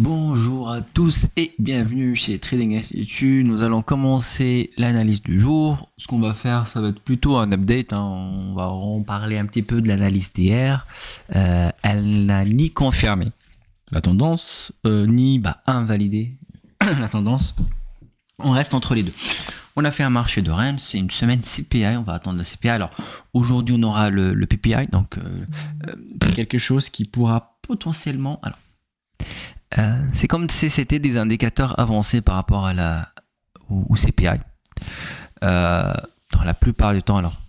Bonjour à tous et bienvenue chez Trading Institute. Nous allons commencer l'analyse du jour. Ce qu'on va faire, ça va être plutôt un update. On va en parler un petit peu de l'analyse d'hier. Elle n'a ni confirmé la tendance, ni invalidé la tendance. On reste entre les deux. On a fait un marché de range, c'est une semaine CPI, on va attendre le CPI. Alors aujourd'hui on aura le PPI, donc quelque chose qui pourra potentiellement... c'est comme si c'était des indicateurs avancés par rapport au CPI. Dans la plupart du temps, alors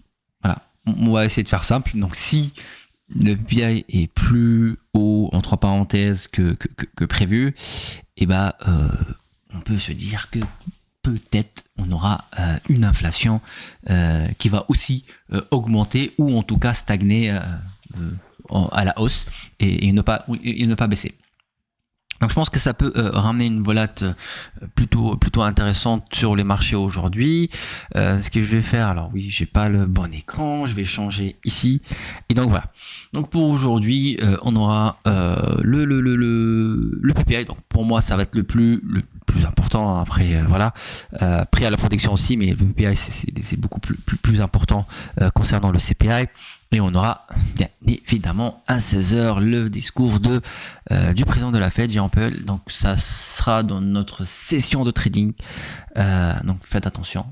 voilà, on va essayer de faire simple. Donc si le PPI est plus haut entre parenthèses que prévu, on peut se dire que peut-être on aura une inflation qui va aussi augmenter ou en tout cas stagner à la hausse et ne pas baisser. Donc je pense que ça peut ramener une volate plutôt intéressante sur les marchés aujourd'hui. Ce que je vais faire, alors oui, j'ai pas le bon écran, je vais changer ici. Et donc voilà. Donc pour aujourd'hui, on aura le PPI. Donc pour moi, ça va être le plus important. Après prix à la protection aussi, mais le PPI c'est beaucoup plus important concernant le CPI. Et on aura bien évidemment à 16h le discours du président de la Fed, Jérôme Powell. Donc ça sera dans notre session de trading. Donc faites attention.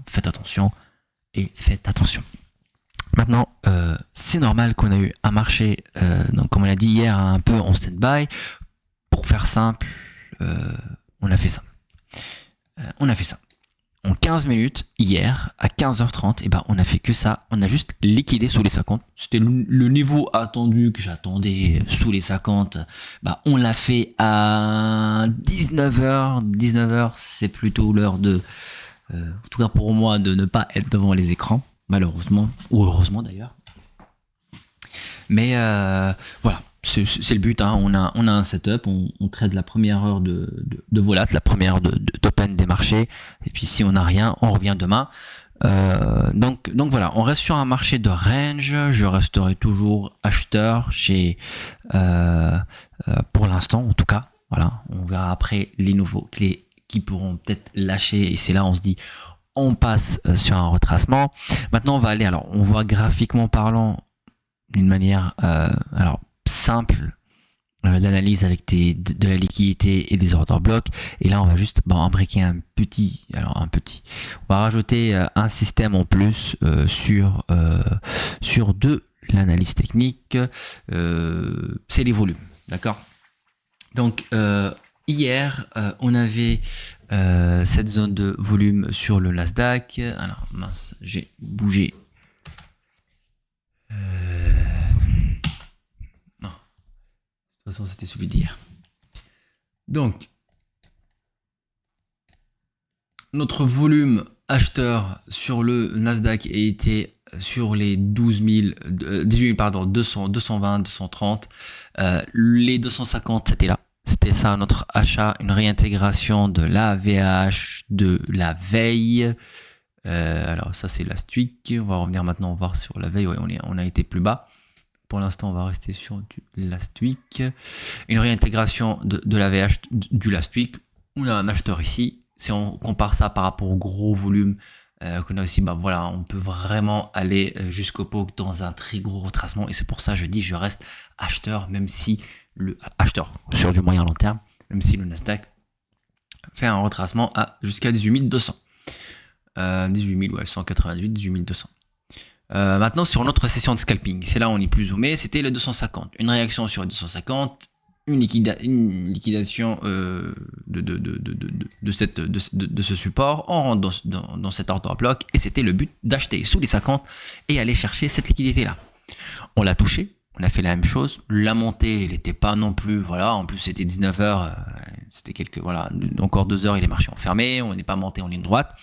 Maintenant, c'est normal qu'on a eu un marché, donc comme on l'a dit hier, un peu en stand-by. Pour faire simple, on a fait ça. En 15 minutes, hier, à 15h30, on a fait que ça. On a juste liquidé sous les 50. C'était le niveau attendu que j'attendais sous les 50. On l'a fait à 19h. 19h, c'est plutôt l'heure en tout cas pour moi, de ne pas être devant les écrans. Malheureusement, ou heureusement d'ailleurs. Mais voilà. C'est le but, hein. On a un setup, on trade la première heure de volat, la première heure d'open des marchés, et puis si on n'a rien, on revient demain. Donc voilà, on reste sur un marché de range. Je resterai toujours acheteur pour l'instant en tout cas. Voilà, on verra après les nouveaux clés qui pourront peut-être lâcher, et c'est là on se dit on passe sur un retracement. Maintenant on voit graphiquement parlant d'une manière simple d'analyse avec de la liquidité et des order blocks, et là on va juste imbriquer un petit, on va rajouter un système en plus sur de l'analyse technique, c'est les volumes, d'accord. Donc hier on avait cette zone de volume sur le Nasdaq. Alors mince, j'ai bougé. De toute façon, c'était celui d'hier. Donc, notre volume acheteur sur le Nasdaq a été sur les 220, 220, 230. Les 250, c'était là. C'était ça notre achat, une réintégration de la VH de la veille. Alors ça, c'est last week. On va revenir maintenant voir sur la veille. Ouais, on a été plus bas. Pour l'instant, on va rester sur du last week. Une réintégration de la VH du last week. On a un acheteur ici. Si on compare ça par rapport au gros volume qu'on a ici, on peut vraiment aller jusqu'au POC dans un très gros retracement. Et c'est pour ça que je dis je reste acheteur, même si acheteur sur du moyen long terme, même si le Nasdaq fait un retracement jusqu'à 18 200. 18 198, 18 200. Maintenant sur notre session de scalping, c'est là où on est plus zoomé, c'était le 250. Une réaction sur le 250, une liquidation de ce support. On rentre dans cet order block, et c'était le but d'acheter sous les 50 et aller chercher cette liquidité là. On l'a touché, on a fait la même chose. La montée, elle n'était pas non plus, en plus c'était 19h, c'était encore 2 heures et les marchés ont fermé, on n'est pas monté en ligne droite.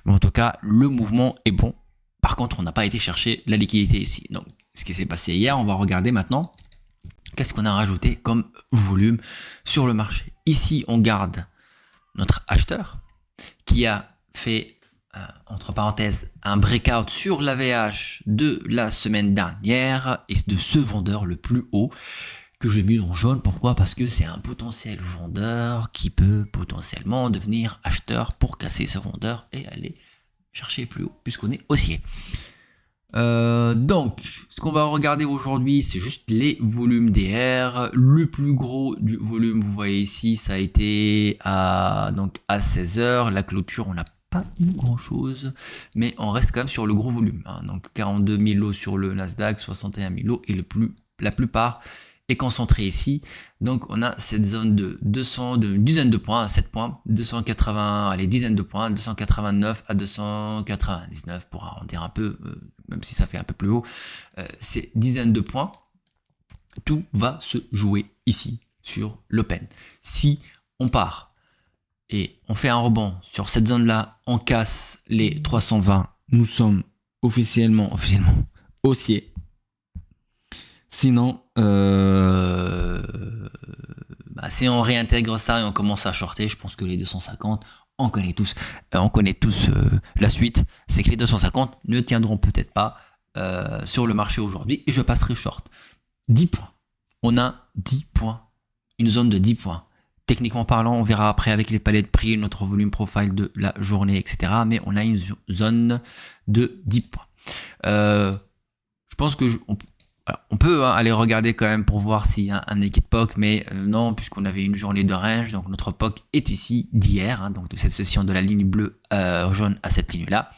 Mais en tout cas, le mouvement est bon. Par contre, on n'a pas été chercher la liquidité ici. Donc, ce qui s'est passé hier, on va regarder maintenant qu'est-ce qu'on a rajouté comme volume sur le marché. Ici, on garde notre acheteur qui a fait, entre parenthèses, un breakout sur la VH de la semaine dernière, et de ce vendeur le plus haut que j'ai mis en jaune. Pourquoi? Parce que c'est un potentiel vendeur qui peut potentiellement devenir acheteur pour casser ce vendeur et aller chercher plus haut puisqu'on est haussier. Donc, ce qu'on va regarder aujourd'hui, c'est juste les volumes DR. Le plus gros du volume, vous voyez ici, ça a été à 16h. La clôture, on n'a pas eu grand chose, mais on reste quand même sur le gros volume. Donc 42 000 lots sur le Nasdaq, 61 000 lots, et la plupart est concentré ici. Donc on a cette zone de 200, de dizaine de points, 7 points, 280, allez, dizaines de points, 289 à 299 pour arrondir un peu, même si ça fait un peu plus haut, c'est dizaines de points. Tout va se jouer ici sur l'open. Si on part et on fait un rebond sur cette zone là, on casse les 320, nous sommes officiellement haussiers. Sinon, si on réintègre ça et on commence à shorter, je pense que les 250, on connaît tous la suite, c'est que les 250 ne tiendront peut-être pas sur le marché aujourd'hui et je passerai short. 10 points. On a 10 points, une zone de 10 points. Techniquement parlant, on verra après avec les palets de prix, notre volume profile de la journée, etc. Mais on a une zone de 10 points. Je pense que on peut aller regarder quand même pour voir s'il y a un naked POC, mais non, puisqu'on avait une journée de range, donc notre POC est ici d'hier, donc de cette session de la ligne bleue jaune à cette ligne-là.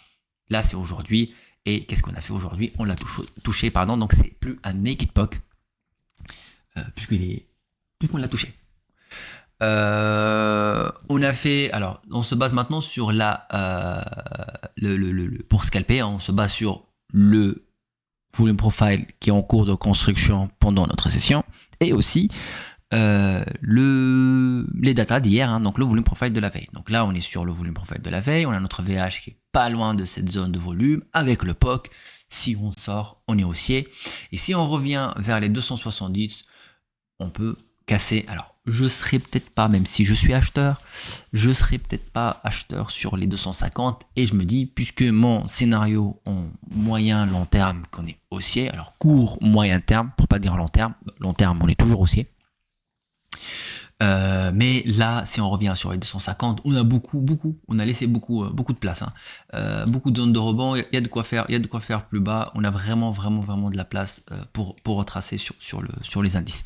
Là, c'est aujourd'hui, et qu'est-ce qu'on a fait aujourd'hui? On l'a touché, donc c'est plus un naked POC, puisqu'on l'a touché. On a fait, alors on se base maintenant sur pour scalper, on se base sur le volume profile qui est en cours de construction pendant notre session et aussi les datas d'hier, donc le volume profile de la veille. Donc là on est sur le volume profile de la veille, on a notre VH qui est pas loin de cette zone de volume avec le POC. Si on sort, on est haussier, et si on revient vers les 270, on peut casser. Alors je serai peut-être pas, même si je suis acheteur, je serai peut-être pas acheteur sur les 250, et je me dis, puisque mon scénario en moyen long terme qu'on est haussier, alors court moyen terme pour pas dire long terme on est toujours haussier, mais là si on revient sur les 250, on a on a laissé beaucoup de place, beaucoup de zones de rebond, il y a de quoi faire plus bas, on a vraiment de la place pour retracer sur les indices.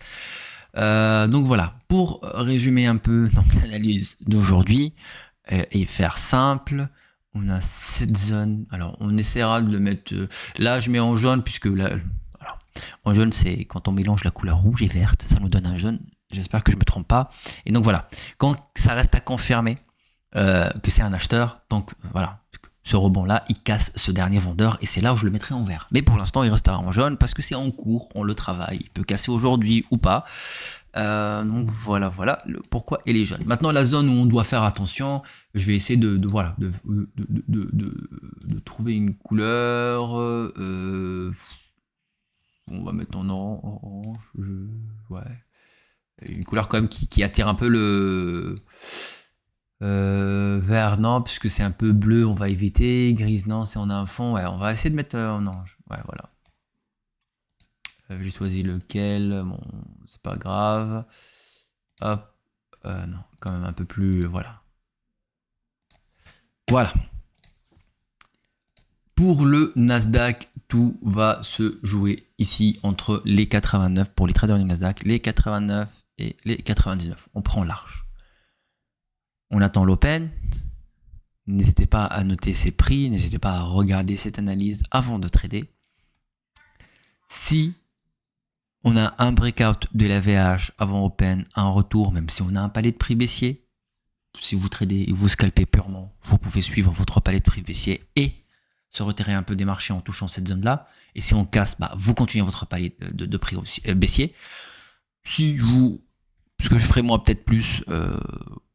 Donc voilà, pour résumer un peu l'analyse d'aujourd'hui et faire simple, on a cette zone. Alors on essaiera de le mettre, là je mets en jaune, puisque là, alors, en jaune c'est quand on mélange la couleur rouge et verte, ça nous donne un jaune, j'espère que je me trompe pas. Et donc voilà, quand ça reste à confirmer que c'est un acheteur, donc voilà, ce rebond là il casse ce dernier vendeur, et c'est là où je le mettrai en vert, mais pour l'instant il restera en jaune parce que c'est en cours, on le travaille, il peut casser aujourd'hui ou pas. Donc voilà le pourquoi il est jaune. Maintenant la zone où on doit faire attention, je vais essayer de trouver une couleur, on va mettre en orange, une couleur quand même qui attire un peu le vert, non, puisque c'est un peu bleu, on va éviter. Grise, non, c'est en un fond, ouais, on va essayer de mettre en orange, ouais, voilà. J'ai choisi lequel, bon, c'est pas grave. Hop, non, quand même un peu plus, voilà. Pour le Nasdaq, tout va se jouer ici entre les 89 pour les traders du Nasdaq, les 89 et les 99. On prend large. On attend l'open. N'hésitez pas à noter ces prix, n'hésitez pas à regarder cette analyse avant de trader. Si on a un breakout de la VH avant open, un retour, même si on a un palier de prix baissier, si vous tradez et vous scalpez purement, vous pouvez suivre votre palier de prix baissier et se retirer un peu des marchés en touchant cette zone là. Et si on casse, vous continuez votre palier de prix baissier. Si vous, ce que je ferai moi peut-être plus,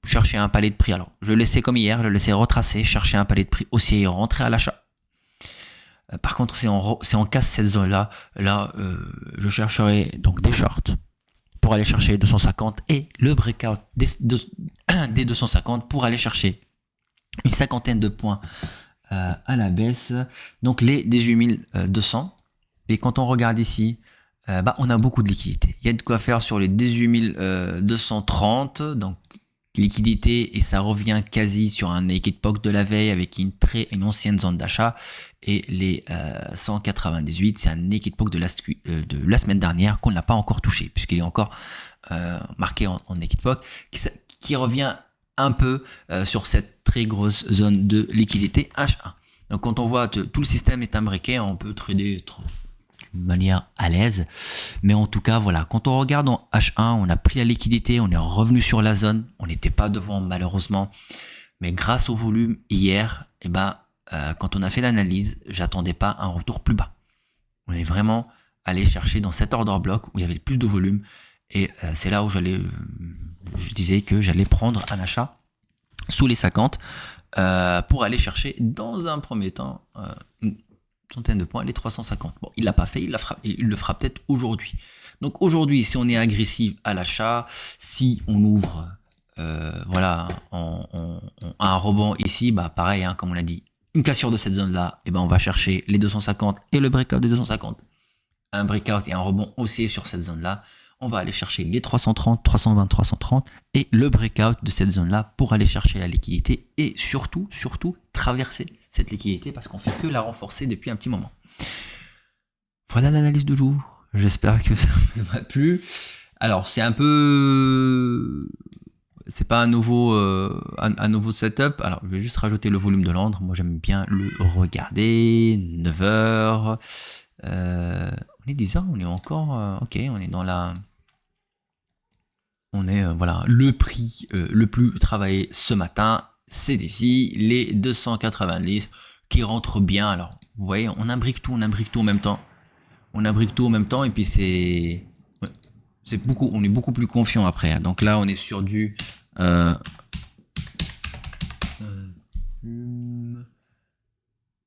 chercher un palier de prix, alors je le laissais comme hier, le laisser retracer, chercher un palier de prix haussier et rentrer à l'achat. Par contre, si on casse cette zone là, je chercherai donc des shorts pour aller chercher les 250 et le breakout des 250 pour aller chercher une cinquantaine de points à la baisse, donc les 18200. Et quand on regarde ici, on a beaucoup de liquidités. Il y a de quoi faire sur les 18 230, donc liquidité, et ça revient quasi sur un naked POC de la veille avec une ancienne zone d'achat, et les 198, c'est un naked POC de la semaine dernière qu'on n'a pas encore touché, puisqu'il est encore marqué en naked POC, qui revient un peu sur cette très grosse zone de liquidité H1. Donc quand on voit que tout le système est imbriqué, on peut trader de manière à l'aise. Mais en tout cas, voilà, quand on regarde en H1, on a pris la liquidité, on est revenu sur la zone, on n'était pas devant malheureusement. Mais grâce au volume hier, quand on a fait l'analyse, j'attendais pas un retour plus bas. On est vraiment allé chercher dans cet order block où il y avait le plus de volume. Et c'est là où je disais que j'allais prendre un achat sous les 50 pour aller chercher dans un premier temps une centaine de points, les 350. Bon, il l'a pas fait, il le fera peut-être aujourd'hui. Donc aujourd'hui, si on est agressif à l'achat, si on ouvre un rebond ici, pareil, comme on a dit, une cassure de cette zone-là, on va chercher les 250 et le breakout de 250. Un breakout et un rebond haussier sur cette zone-là, on va aller chercher les 330, 320, 330 et le breakout de cette zone-là pour aller chercher la liquidité et surtout traverser cette liquidité parce qu'on fait que la renforcer depuis un petit moment. Voilà l'analyse du jour. J'espère que ça vous a plu. Alors c'est un peu... C'est pas un nouveau setup. Alors je vais juste rajouter le volume de l'ordre. Moi j'aime bien le regarder. 9h. On est 10h, on est encore... ok, on est dans la... On est, le prix le plus travaillé ce matin, c'est ici, les 290 qui rentrent bien. Alors, vous voyez, on imbrique tout en même temps. On imbrique tout en même temps et puis on est beaucoup plus confiant après. Donc là, on est sur du...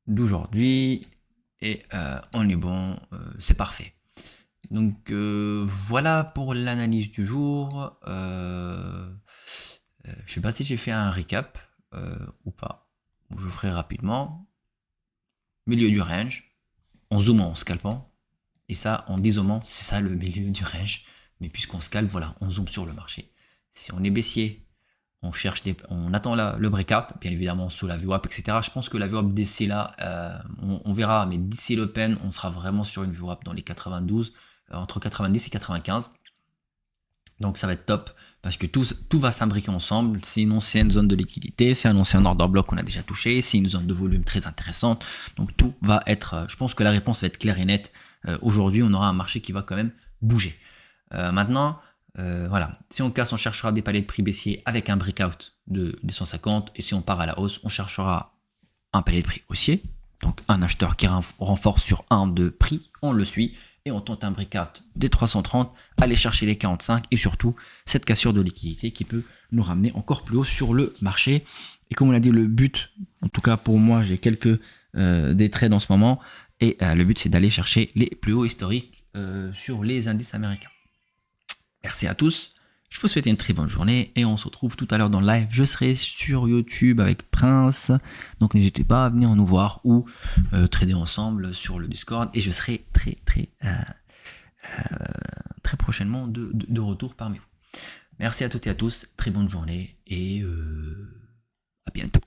d'aujourd'hui et on est bon, c'est parfait. Donc voilà pour l'analyse du jour. Je sais pas si j'ai fait un recap ou pas. Je ferai rapidement. Milieu du range, en zoomant, en scalpant. Et ça, en dézoomant, c'est ça le milieu du range. Mais puisqu'on scalpe, voilà, on zoome sur le marché. Si on est baissier, on attend le breakout, bien évidemment sous la VWAP, etc. Je pense que la VWAP d'ici là, on verra, mais d'ici l'open, on sera vraiment sur une VWAP dans les 92. Entre 90 et 95. Donc ça va être top parce que tout va s'imbriquer ensemble. Sinon c'est une zone de liquidité, c'est un ancien order block qu'on a déjà touché, c'est une zone de volume très intéressante. Donc tout va être, je pense que la réponse va être claire et nette. Aujourd'hui on aura un marché qui va quand même bouger. Maintenant, voilà, si on casse, on cherchera des paliers de prix baissiers avec un breakout de 250 et si on part à la hausse, on cherchera un palier de prix haussier. Donc un acheteur qui renforce sur un de prix, on le suit. Et on tente un breakout des 330, aller chercher les 45 et surtout cette cassure de liquidité qui peut nous ramener encore plus haut sur le marché. Et comme on l'a dit, le but, en tout cas pour moi, j'ai quelques des trades en ce moment et le but c'est d'aller chercher les plus hauts historiques sur les indices américains. Merci à tous. Je vous souhaite une très bonne journée et on se retrouve tout à l'heure dans le live. Je serai sur YouTube avec Prince, donc n'hésitez pas à venir nous voir ou trader ensemble sur le Discord et je serai très prochainement de retour parmi vous. Merci à toutes et à tous, très bonne journée et à bientôt.